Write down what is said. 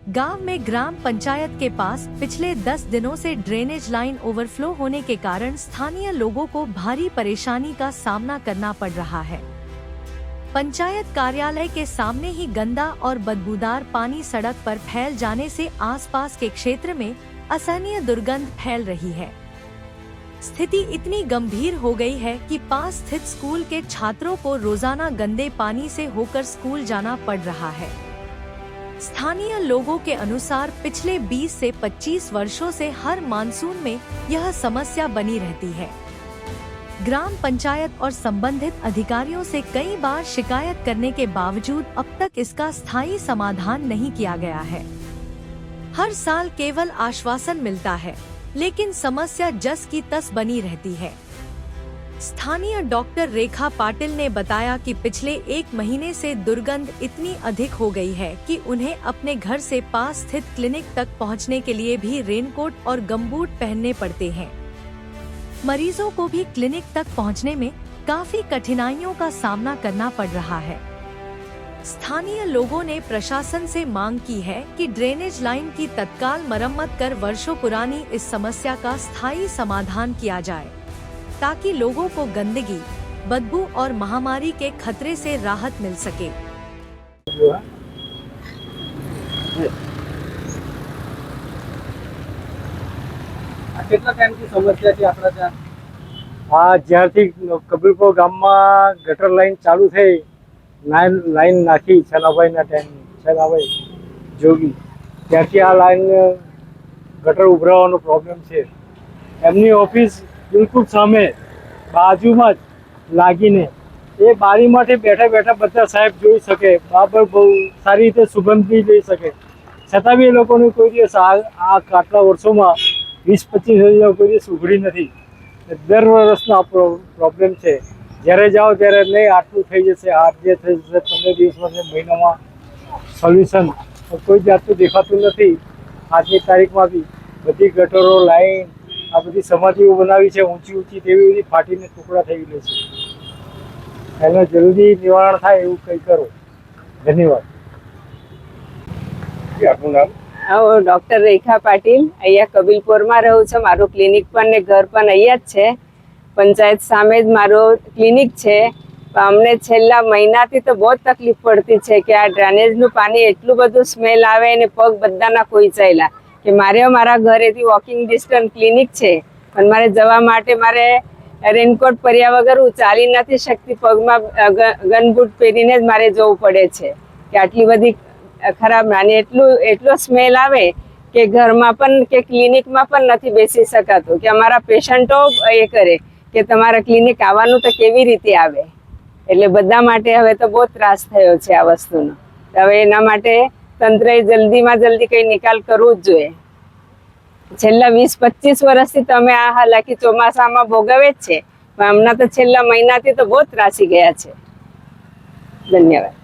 गांव में ग्राम पंचायत के पास पिछले 10 दिनों से ड्रेनेज लाइन ओवरफ्लो होने के कारण स्थानीय लोगों को भारी परेशानी का सामना करना पड़ रहा है। पंचायत कार्यालय के सामने ही गंदा और बदबूदार पानी सड़क पर फैल जाने से आसपास के क्षेत्र में असहनीय दुर्गंध फैल रही है। स्थिति इतनी गंभीर हो गई है कि पास स्थित स्कूल के छात्रों को रोजाना गंदे पानी से होकर स्कूल जाना पड़ रहा है। स्थानीय लोगों के अनुसार पिछले 20 से 25 वर्षों से हर मानसून में यह समस्या बनी रहती है। ग्राम पंचायत और संबंधित अधिकारियों से कई बार शिकायत करने के बावजूद अब तक इसका स्थायी समाधान नहीं किया गया है। हर साल केवल आश्वासन मिलता है, लेकिन समस्या जस की तस बनी रहती है। स्थानीय डॉक्टर रेखा पाटिल ने बताया कि पिछले 1 महीने से दुर्गंध इतनी अधिक हो गई है कि उन्हें अपने घर से पास स्थित क्लिनिक तक पहुंचने के लिए भी रेनकोट और गमबूट पहनने पड़ते हैं। मरीजों को भी क्लिनिक तक पहुंचने में काफी कठिनाइयों का सामना करना पड़ रहा है। स्थानीय लोगों ने प्रशासन से मांग की है कि ड्रेनेज लाइन की तत्काल मरम्मत कर वर्षों पुरानी इस समस्या का स्थायी समाधान किया जाए, ताकि लोगों को गंदगी, बदबू और महामारी के खतरे से राहत मिल सके। કેટલા ટાઈમથી સમસ્યા છે આપણા ત્યાં? જ્યારથી કબીરપુર ગામમાં ગટર લાઈન ચાલુ થઈ, લાઈન નાખી છલાભાઈના છલાભાઈ જોગી, ત્યારથી આ લાઈન ગટર ઉભરાવાનો પ્રોબ્લેમ છે। એમની ઓફિસ બિલકુલ સામે બાજુમાં જ લાગીને એ બારીમાંથી બેઠા બેઠા બધા સાહેબ જોઈ શકે, બરાબર બહુ સારી રીતે સુગંધ બી લઈ શકે, છતાં બી એ લોકોને કોઈ દિવસ આ આટલા વર્ષોમાં 20-25 હજાર કોઈ દિવસ ઉઘડી નથી। દર વર્ષનો આ પ્રોબ્લેમ છે। જ્યારે જાઓ ત્યારે નહીં આટલું થઈ જશે, આ જે થઈ જશે 15 દિવસમાં કે મહિનામાં સોલ્યુશન કોઈ જાતનું દેખાતું નથી। આજની તારીખમાં બી બધી ગટરો લાઈન આ બધી સમાધિઓ બનાવી છે ઊંચી ઊંચી, તેવી બધી ફાટીને ટુકડા થઈ ગયેલા છે। એનું જલ્દી નિવારણ થાય એવું કંઈ કરો। ધન્યવાદ। આપનું નામ? ડોક્ટર રેખા પાટીલ, અહીંયા કબીલપુરમાં રહું છું। મારું ક્લિનિક પણ ને ઘર પણ અહીંયા જ છે। પંચાયત સામે જ મારું ક્લિનિક છે। અમને છેલ્લા મહિનાથી તો બહુ તકલીફ પડતી છે કે આ ડ્રેનેજનું પાણી એટલું બધું સ્મેલ આવે અને પગ બધાના કોઈચાયેલા કે મારા ઘરેથી વોકિંગ ડિસ્ટન્સ ક્લિનિક છે, પણ મારે જવા માટે મારે રેનકોટ પહેર્યા વગર હું ચાલી નથી શકતી, પગમાં ગનબૂટ પહેરીને જ મારે જવું પડે છે કે આટલી બધી ખરાબ અને એટલો સ્મેલ આવે કે ઘરમાં પણ કે ક્લિનિકમાં પણ નથી બેસી શકાતું કે અમારા પેશન્ટો એ કરે કે તમારા ક્લિનિક આવવાનું તો કેવી રીતે આવે। એટલે બધા માટે હવે તો બહુ ત્રાસ થયો છે આ વસ્તુનો। હવે એના માટે તંત્રએ જલ્દીમાં જલ્દી કંઈ નિકાલ કરવું જ જોઈએ। છેલ્લા 20-25 વર્ષથી તમે આ હાલાકી ચોમાસામાં ભોગવે જ છે, પણ હમણાં તો છેલ્લા મહિનાથી તો બહુ ત્રાસી ગયા છે। ધન્યવાદ।